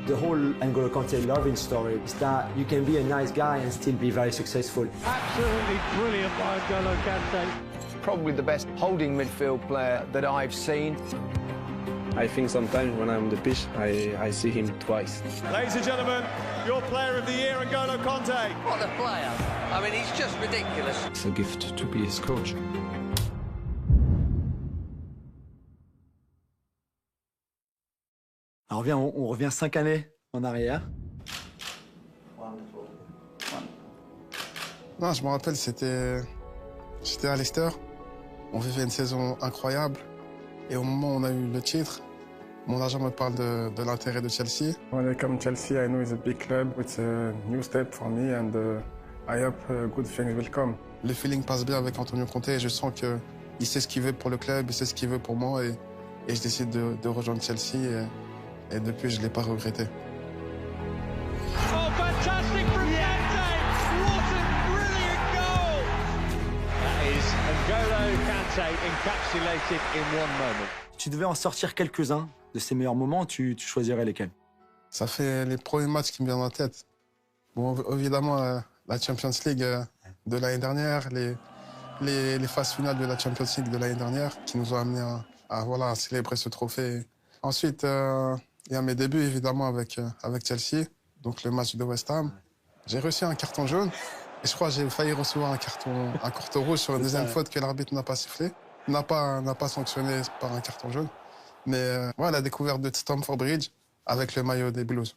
The whole N'Golo Kanté loving story is that you can be a nice guy and still be very successful. Absolutely brilliant by N'Golo Kanté. Probably the best holding midfield player that I've seen. I think sometimes when I'm on the pitch, I see him twice. Ladies and gentlemen, your player of the year, N'Golo Kanté. What a player. I mean, he's just ridiculous. It's a gift to be his coach. Alors on revient 5 années en arrière. Non, je me rappelle, j'étais à Leicester. On vivait une saison incroyable. Et au moment où on a eu le titre, mon agent me parle de l'intérêt de Chelsea. When I come to Chelsea, I know it's a big club. It's a new step for me and I hope good things will come. Le feeling passe bien avec Antonio Conte et je sens qu'il sait ce qu'il veut pour le club, il sait ce qu'il veut pour moi et je décide de rejoindre Chelsea et depuis, je ne l'ai pas regretté. Oh, fantastic from Kanté! What a brilliant goal! That is N'Golo Kanté encapsulated in one moment. Tu devais en sortir quelques-uns de ces meilleurs moments, tu choisirais lesquels? Ça fait les premiers matchs qui me viennent en tête. Bon, évidemment, la Champions League de l'année dernière, les phases finales de la Champions League de l'année dernière qui nous ont amenés à célébrer ce trophée. Ensuite, il y a mes débuts, évidemment, avec Chelsea, donc le match de West Ham. J'ai reçu un carton jaune et je crois que j'ai failli recevoir un carton rouge sur une deuxième faute que l'arbitre n'a pas sifflé, n'a pas sanctionné par un carton jaune. Mais la découverte de Stamford Bridge avec le maillot des Blues.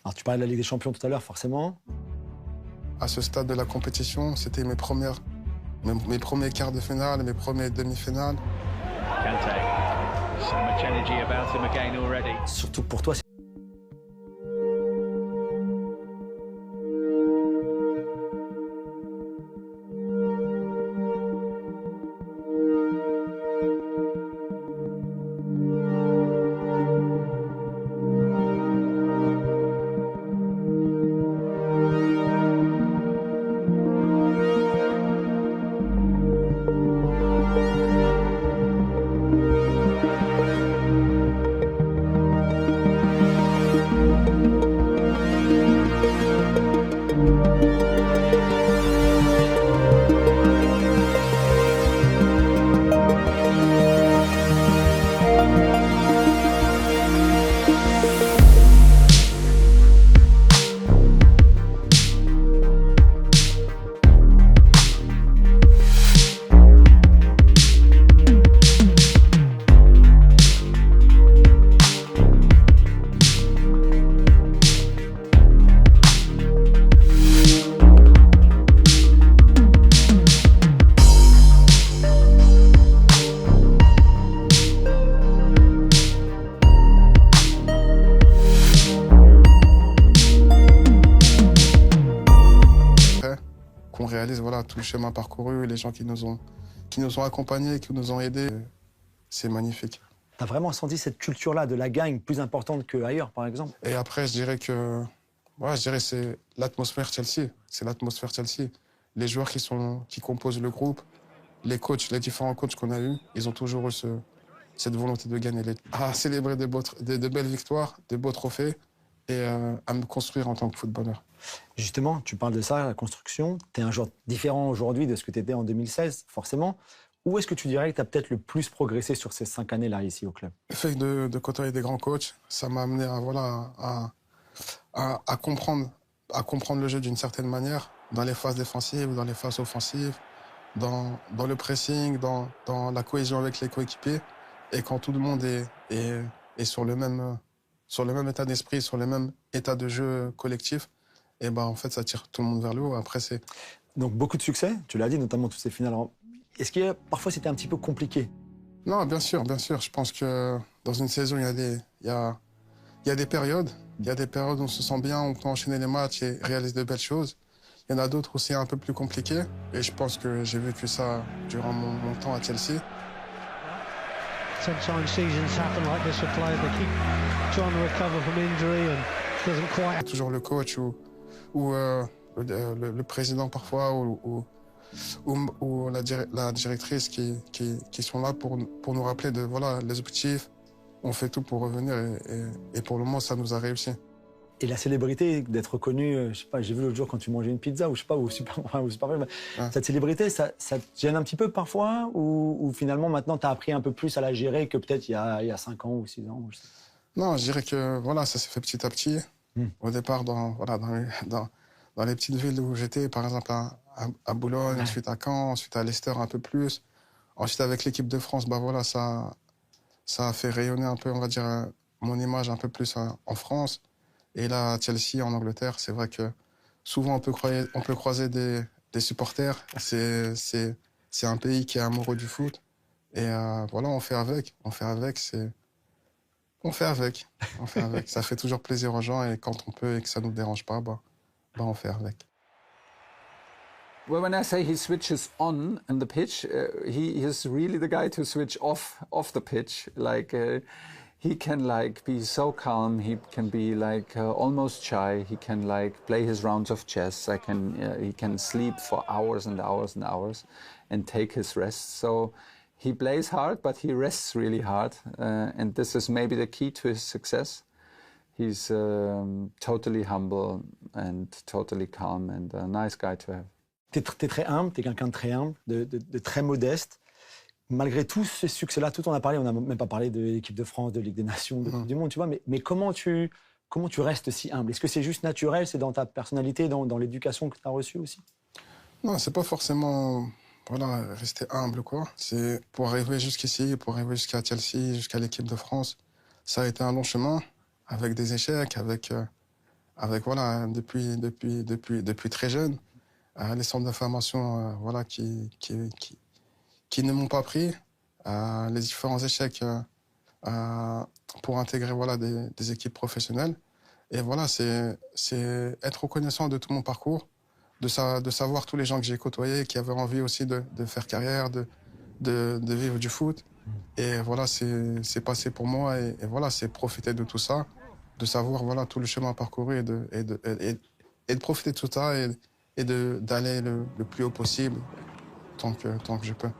Alors tu parlais de la Ligue des Champions tout à l'heure, forcément. À ce stade de la compétition, c'était mes premiers quarts de finale, mes premières demi-finales. Kanté, so much energy about him again already. Surtout pour toi, qu'on réalise tout le chemin parcouru, les gens qui nous ont accompagnés, qui nous ont aidés. C'est magnifique. tu as vraiment senti cette culture-là de la gagne plus importante qu'ailleurs, par exemple? Et après, je dirais que c'est l'atmosphère Chelsea. C'est l'atmosphère Chelsea. Les joueurs qui composent le groupe, les coachs, les différents coachs qu'on a eus, ils ont toujours eu cette volonté de gagner, à célébrer de belles victoires, de beaux trophées et à me construire en tant que footballeur. Justement, tu parles de ça, la construction. Tu es un joueur différent aujourd'hui de ce que tu étais en 2016, forcément. Où est-ce que tu dirais que tu as peut-être le plus progressé sur ces 5 années-là ici au club? Le fait de côtoyer des grands coachs, ça m'a amené à comprendre le jeu d'une certaine manière, dans les phases défensives, dans les phases offensives, dans le pressing, dans la cohésion avec les coéquipiers. Et quand tout le monde est sur le même état d'esprit, sur le même état de jeu collectif, et en fait, ça tire tout le monde vers le haut. Après, Donc beaucoup de succès, tu l'as dit, notamment toutes ces finales. Est-ce que parfois c'était un petit peu compliqué? Non, bien sûr. Je pense que dans une saison, il y a des périodes. Il y a des périodes où on se sent bien, on peut enchaîner les matchs et réaliser de belles choses. Il y en a d'autres où c'est un peu plus compliqué. Et je pense que j'ai vécu ça durant mon temps à Chelsea. Sometimes seasons happen like this for players. They keep trying to recover from injury and doesn't quite. Toujours le coach ou le président parfois ou la directrice qui sont là pour nous rappeler les objectifs. On fait tout pour revenir et pour le moment, ça nous a réussi. Et la célébrité, d'être reconnu, je sais pas, j'ai vu l'autre jour quand tu mangeais une pizza ou je sais pas, cette célébrité, ça te gêne un petit peu parfois ou finalement maintenant tu as appris un peu plus à la gérer que peut-être il y a 5 ans ou 6 ans je sais. Non, je dirais que voilà, ça s'est fait petit à petit. Au départ, dans les petites villes où j'étais, par exemple à Boulogne, ensuite à Caen, ensuite à Leicester un peu plus. Ensuite avec l'équipe de France, bah voilà, ça a fait rayonner un peu, on va dire, mon image un peu plus en France. Et là, à Chelsea, en Angleterre, c'est vrai que souvent on peut croiser des supporters. C'est un pays qui est amoureux du foot. Et voilà, on fait avec. Ça fait toujours plaisir aux gens et quand on peut et que ça ne nous dérange pas, bah, on fait avec. Well, when I say he switches on the pitch, he is really the guy to switch off the pitch. Like he can like be so calm. He can be like almost shy. He can like play his rounds of chess. He can sleep for hours and hours and hours, and take his rest. So he plays hard, but he rests really hard, and this is maybe the key to his success. He's totally humble and totally calm and a nice guy to have. T'es très humble, t'es quelqu'un de très humble, de très modeste. Malgré tout ce succès-là, tout on a parlé, on n'a même pas parlé de l'équipe de France, de Ligue des Nations, de Coupe du Monde, tu vois. Mais comment tu restes si humble? Est-ce que c'est juste naturel, c'est dans ta personnalité, dans l'éducation que tu as reçue aussi? Non, c'est pas forcément rester humble, quoi. C'est pour arriver jusqu'ici, pour arriver jusqu'à Chelsea, jusqu'à l'équipe de France. Ça a été un long chemin, avec des échecs, avec voilà, depuis très jeune. Les centres de formation voilà, qui ne m'ont pas pris, les différents échecs pour intégrer voilà, des équipes professionnelles. Et voilà, c'est être reconnaissant de tout mon parcours, de savoir tous les gens que j'ai côtoyés, qui avaient envie aussi de faire carrière, de vivre du foot. Et voilà, c'est passé pour moi et voilà, c'est profiter de tout ça, de savoir voilà, tout le chemin parcouru et de profiter de tout ça et d'aller le plus haut possible tant que je peux.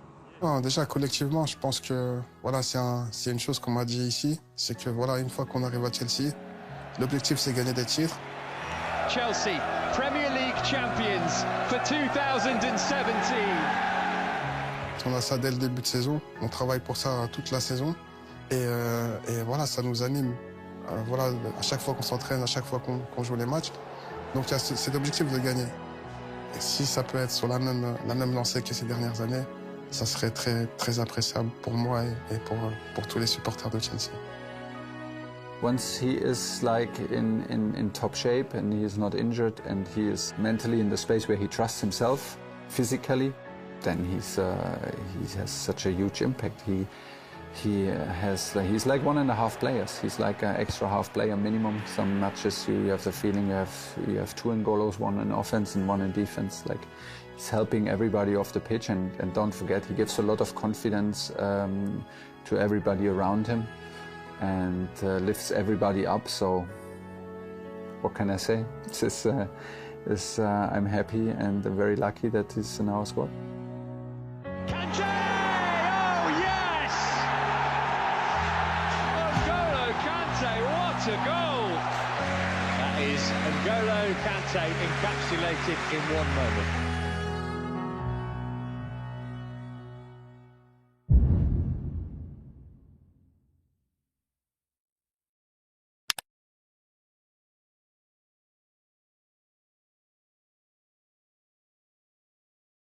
Non, déjà, collectivement, je pense que voilà, c'est une chose qu'on m'a dit ici, c'est que voilà, une fois qu'on arrive à Chelsea, l'objectif, c'est gagner des titres. Chelsea, Premier League champions for 2017. On a ça dès le début de saison, on travaille pour ça toute la saison et voilà, ça nous anime. Voilà, à chaque fois qu'on s'entraîne, à chaque fois qu'on joue les matchs. Donc il y a cet objectif de gagner. Et si ça peut être sur la même lancée que ces dernières années, ça serait très, très appréciable pour moi et pour tous les supporters de Chelsea. Once he is like in top shape and he is not injured and he is mentally in the space where he trusts himself physically, then he has such a huge impact. He's like 1.5 players. He's like an extra half player minimum. Some matches you have the feeling you have 2 N'Golos, 1 in offense and 1 in defense. Like he's helping everybody off the pitch and don't forget he gives a lot of confidence to everybody around him and lifts everybody up. So what can I say? I'm happy and very lucky that he's in our squad. What a goal! That is N'Golo Kante encapsulated in one moment.